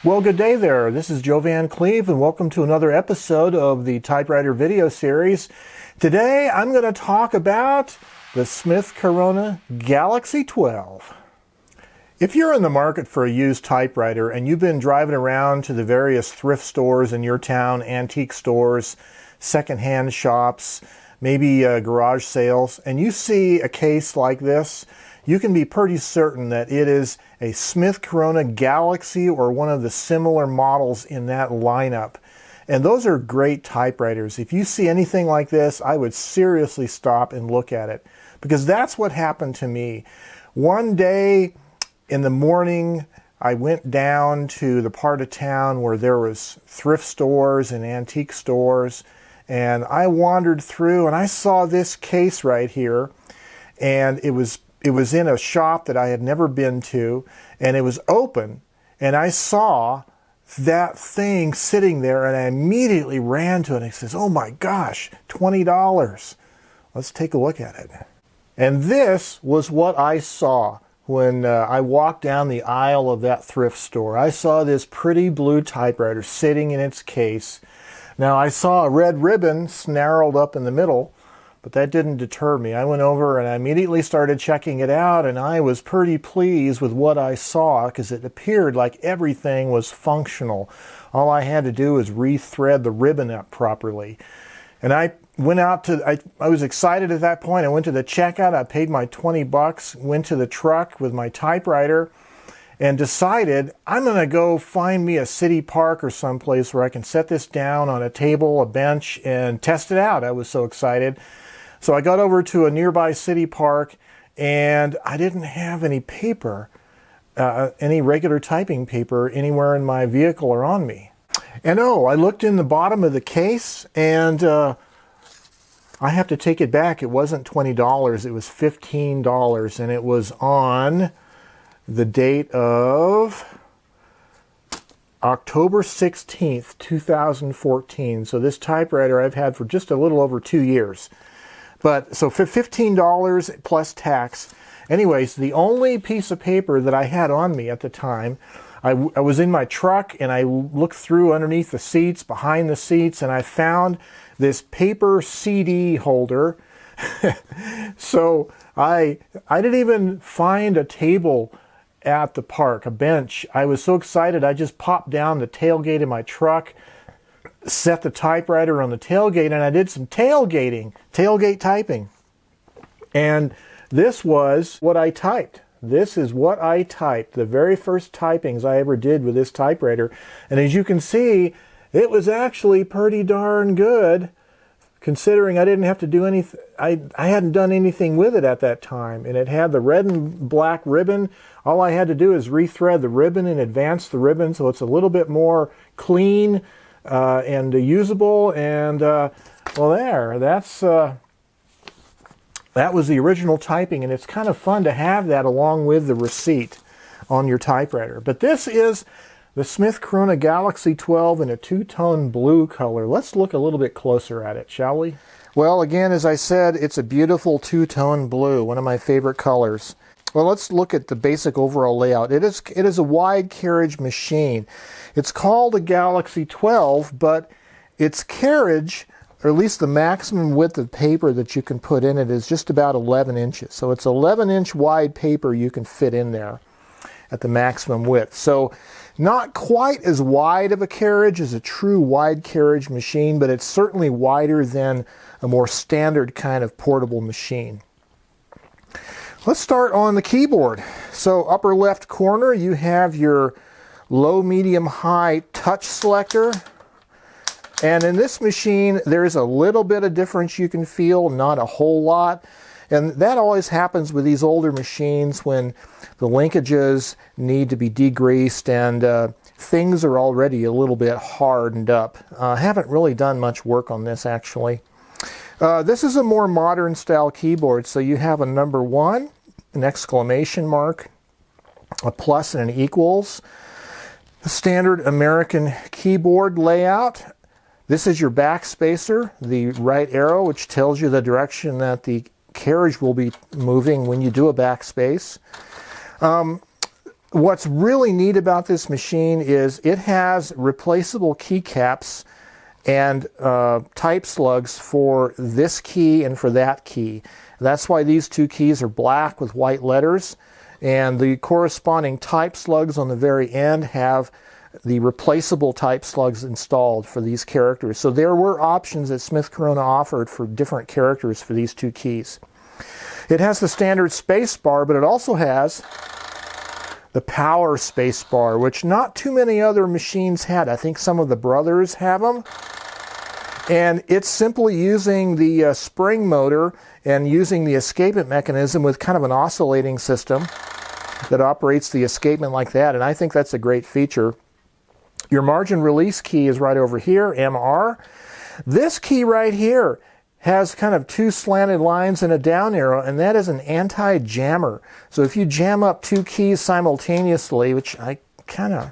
Well, good day there. This is Joe Van Cleve, and welcome to another episode of the Typewriter video series. Today, I'm going to talk about the Smith-Corona Galaxie 12. If you're in the market for a used typewriter and you've been driving around to the various thrift stores in your town, antique stores, secondhand shops, maybe garage sales, and you see a case like this, you can be pretty certain that it is a Smith-Corona Galaxie or one of the similar models in that lineup. And those are great typewriters. If you see anything like this, I would seriously stop and look at it, because that's what happened to me. One day in the morning, I went down to the part of town where there was thrift stores and antique stores, and I wandered through and I saw this case right here, and it was in a shop that I had never been to, and it was open, and I saw that thing sitting there, and I immediately ran to it, and I says, oh my gosh, $20. Let's take a look at it. And this was what I saw when I walked down the aisle of that thrift store. I saw this pretty blue typewriter sitting in its case. Now, I saw a red ribbon snarled up in the middle, but that didn't deter me. I went over and I immediately started checking it out, and I was pretty pleased with what I saw because it appeared like everything was functional. All I had to do was rethread the ribbon up properly. And I went out to, I was excited at that point. I went to the checkout, I paid my 20 bucks, went to the truck with my typewriter, and decided I'm going to go find me a city park or someplace where I can set this down on a table, a bench, and test it out. I was so excited. So I got over to a nearby city park, and I didn't have any paper, any regular typing paper anywhere in my vehicle or on me. And oh, I looked in the bottom of the case, and I have to take it back. It wasn't $20, it was $15, and it was on the date of October 16th, 2014. So this typewriter I've had for just a little over 2 years. But so for $15 plus tax. Anyways, the only piece of paper that I had on me at the time, I was in my truck, and I looked through underneath the seats, behind the seats, and I found this paper CD holder. So I didn't even find a table at the park, a bench. I was so excited, I just popped down the tailgate of my truck, set the typewriter on the tailgate, and I did some tailgate typing. And this was what I typed. This is what I typed, the very first typings I ever did with this typewriter. And as you can see, it was actually pretty darn good, considering I didn't have to do anything. I hadn't done anything with it at that time. And it had the red and black ribbon. All I had to do is rethread the ribbon and advance the ribbon so it's a little bit more clean and usable, and well, that was the original typing, and it's kind of fun to have that along with the receipt on your typewriter. But this is the Smith-Corona Galaxie 12 in a two-tone blue color. Let's look a little bit closer at it, shall we? Well, again, as I said, it's a beautiful two-tone blue, one of my favorite colors. Well, let's look at the basic overall layout. It is a wide carriage machine. It's called a Galaxie 12, but its carriage, or at least the maximum width of paper that you can put in it, is just about 11 inches. So it's 11-inch wide paper you can fit in there at the maximum width. So not quite as wide of a carriage as a true wide carriage machine, but it's certainly wider than a more standard kind of portable machine. Let's start on the keyboard. So upper left corner, you have your low, medium, high touch selector. And in this machine, there's a little bit of difference you can feel, not a whole lot. And that always happens with these older machines when the linkages need to be degreased and things are already a little bit hardened up. I haven't really done much work on this, actually. This is a more modern style keyboard, so you have a number 1, an exclamation mark, a plus and an equals. The standard American keyboard layout. This is your backspacer, the right arrow, which tells you the direction that the carriage will be moving when you do a backspace. What's really neat about this machine is it has replaceable keycaps and type slugs for this key and for that key. That's why these two keys are black with white letters, and the corresponding type slugs on the very end have the replaceable type slugs installed for these characters. So there were options that Smith-Corona offered for different characters for these two keys. It has the standard space bar, but it also has the power space bar, which not too many other machines had. I think some of the brothers have them. And it's simply using the spring motor and using the escapement mechanism with kind of an oscillating system that operates the escapement like that. And I think that's a great feature. Your margin release key is right over here, MR. This key right here has kind of two slanted lines and a down arrow, and that is an anti-jammer. So if you jam up two keys simultaneously, which I kind of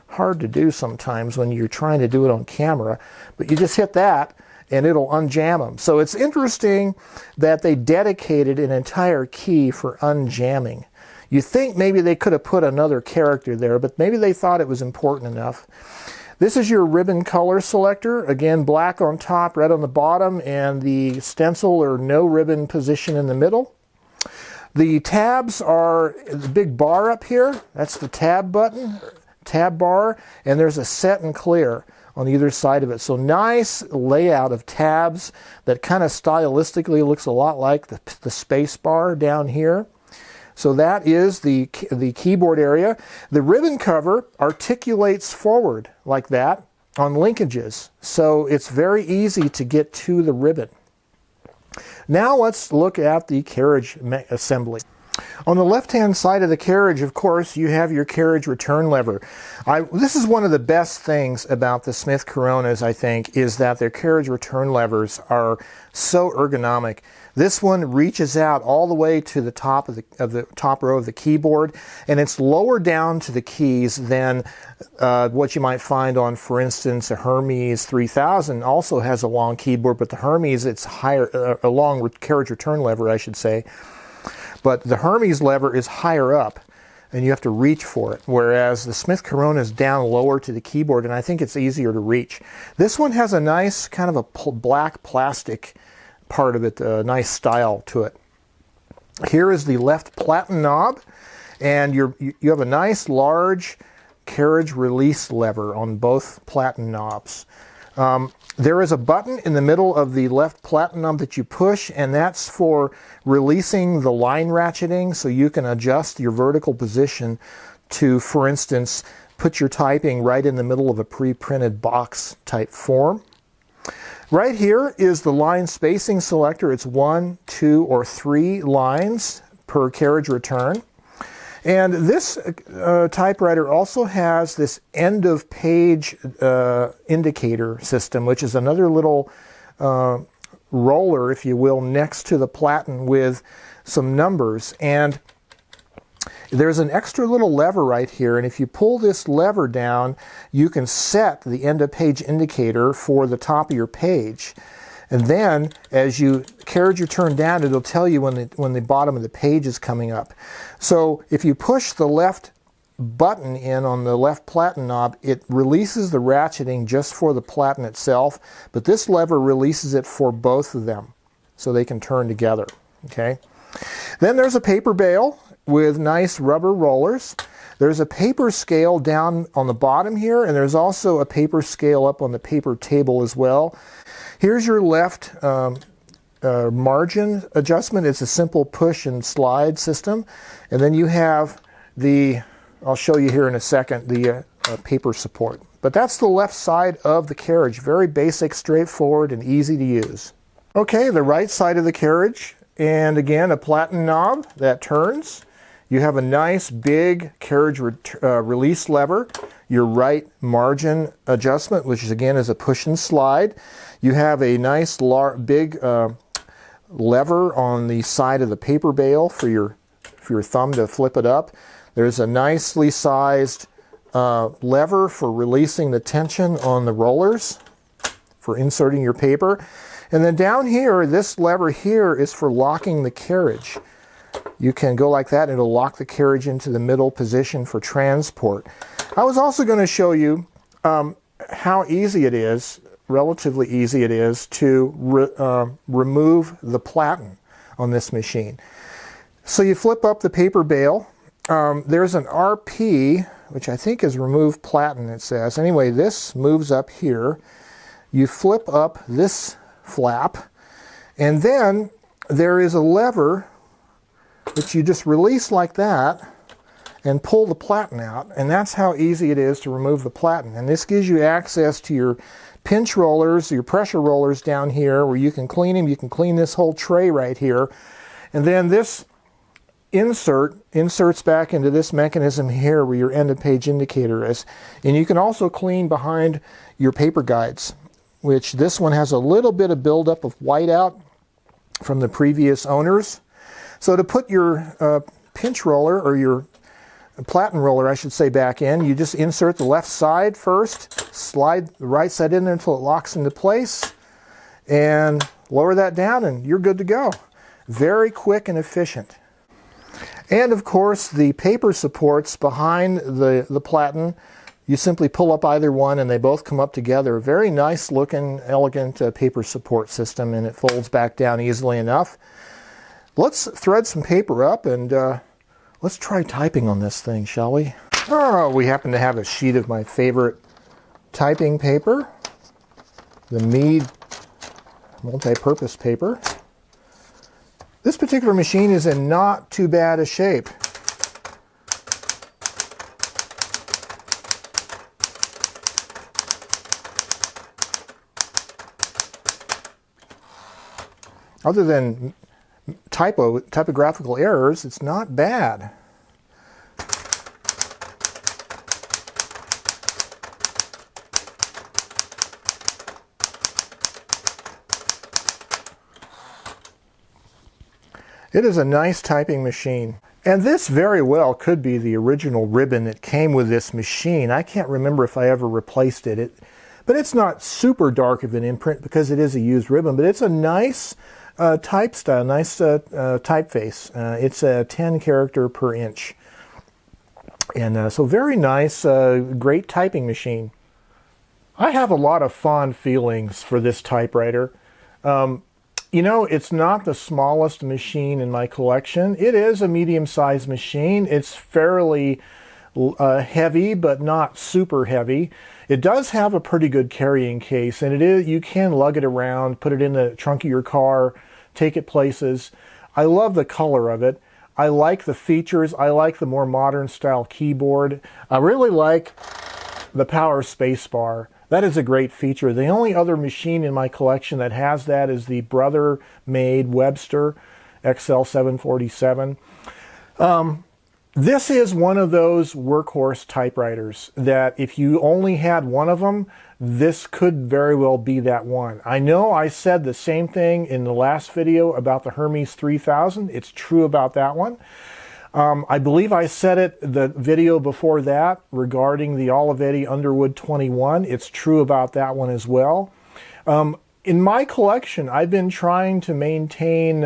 hard to do sometimes when you're trying to do it on camera, but you just hit that and it'll unjam them. So it's interesting that they dedicated an entire key for unjamming. You think maybe they could have put another character there, but maybe they thought it was important enough. This is your ribbon color selector. Again, black on top, red on the bottom, and the stencil or no ribbon position in the middle. The tabs are the big bar up here. That's the tab button, tab bar, and there's a set and clear on either side of it. So nice layout of tabs that kind of stylistically looks a lot like the space bar down here. So that is the keyboard area. The ribbon cover articulates forward like that on linkages. So it's very easy to get to the ribbon. Now let's look at the carriage assembly. On the left-hand side of the carriage, of course, you have your carriage return lever. This is one of the best things about the Smith-Coronas, I think, is that their carriage return levers are so ergonomic. This one reaches out all the way to the top of the top row of the keyboard, and it's lower down to the keys than what you might find on, for instance, a Hermes 3000 also has a long keyboard, but the Hermes, it's higher, a long carriage return lever, I should say. But the Hermes lever is higher up, and you have to reach for it, whereas the Smith-Corona is down lower to the keyboard, and I think it's easier to reach. This one has a nice kind of a black plastic part of it, a nice style to it. Here is the left platen knob, and you have a nice large carriage release lever on both platen knobs. There is a button in the middle of the left platen knob that you push, and that's for releasing the line ratcheting, so you can adjust your vertical position to, for instance, put your typing right in the middle of a pre-printed box type form. Right here is the line spacing selector. It's 1, 2, or 3 lines per carriage return. And this typewriter also has this end of page indicator system, which is another little roller, if you will, next to the platen with some numbers. And there's an extra little lever right here, and if you pull this lever down, you can set the end of page indicator for the top of your page. And then, as you carriage return down, it'll tell you when the bottom of the page is coming up. So if you push the left button in on the left platen knob, it releases the ratcheting just for the platen itself, but this lever releases it for both of them, so they can turn together. Okay. Then there's a paper bail with nice rubber rollers. There's a paper scale down on the bottom here, and there's also a paper scale up on the paper table as well. Here's your left margin adjustment. It's a simple push and slide system. And then you have the, I'll show you here in a second, the paper support. But that's the left side of the carriage. Very basic, straightforward, and easy to use. Okay, the right side of the carriage, and again, a platen knob that turns. You have a nice big carriage release lever, your right margin adjustment, which is, again, is a push and slide. You have a nice big lever on the side of the paper bail for your thumb to flip it up. There's a nicely sized lever for releasing the tension on the rollers for inserting your paper. And then down here, this lever here is for locking the carriage. you can go like that and it'll lock the carriage into the middle position for transport. I was also going to show you how easy it is, relatively easy it is, to remove the platen on this machine. So you flip up the paper bail. There's an RP, which I think is remove platen, it says. Anyway, this moves up here. You flip up this flap, and then there is a lever which you just release like that and pull the platen out, and that's how easy it is to remove the platen. And this gives you access to your pinch rollers, your pressure rollers down here where you can clean them. You can clean this whole tray right here. And then this inserts back into this mechanism here where your end of page indicator is. And you can also clean behind your paper guides, which this one has a little bit of buildup of whiteout from the previous owners. So to put your pinch roller, or your platen roller I should say, back in, you just insert the left side first, slide the right side in there until it locks into place, and lower that down and you're good to go. Very quick and efficient. And of course the paper supports behind the platen, you simply pull up either one and they both come up together. Very nice looking, elegant paper support system, and it folds back down easily enough. Let's thread some paper up and let's try typing on this thing, shall we? Oh, we happen to have a sheet of my favorite typing paper, the Mead multi-purpose paper. This particular machine is in not too bad a shape. Other than typographical errors, it's not bad. It is a nice typing machine. And this very well could be the original ribbon that came with this machine. I can't remember if I ever replaced it. But it's not super dark of an imprint because it is a used ribbon, but it's a nice type style, nice typeface. It's a 10 character per inch. And so very nice, great typing machine. I have a lot of fond feelings for this typewriter. You know, it's not the smallest machine in my collection. It is a medium-sized machine. It's fairly heavy, but not super heavy. It does have a pretty good carrying case, and you can lug it around, put it in the trunk of your car, take it places. I love the color of it. I like the features. I like the more modern style keyboard. I really like the power spacebar. That is a great feature. The only other machine in my collection that has that is the brother-made Webster XL747. This is one of those workhorse typewriters that if you only had one of them, this could very well be that one. I know I said the same thing in the last video about the Hermes 3000. It's true about that one. I believe I said it the video before that regarding the Olivetti Underwood 21. It's true about that one as well. In my collection, I've been trying to maintain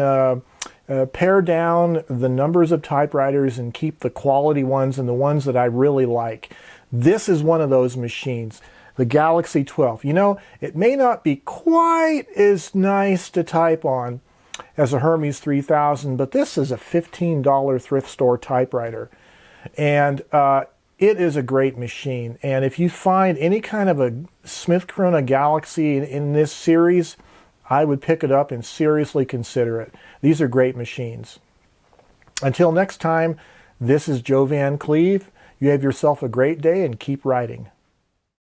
pare down the numbers of typewriters and keep the quality ones and the ones that I really like. This is one of those machines, the Galaxie 12. You know, it may not be quite as nice to type on as a Hermes 3000, but this is a $15 thrift store typewriter. And it is a great machine. And if you find any kind of a Smith-Corona Galaxie in this series, I would pick it up and seriously consider it. These are great machines. Until next time, this is Joe Van Cleve. You have yourself a great day and keep writing.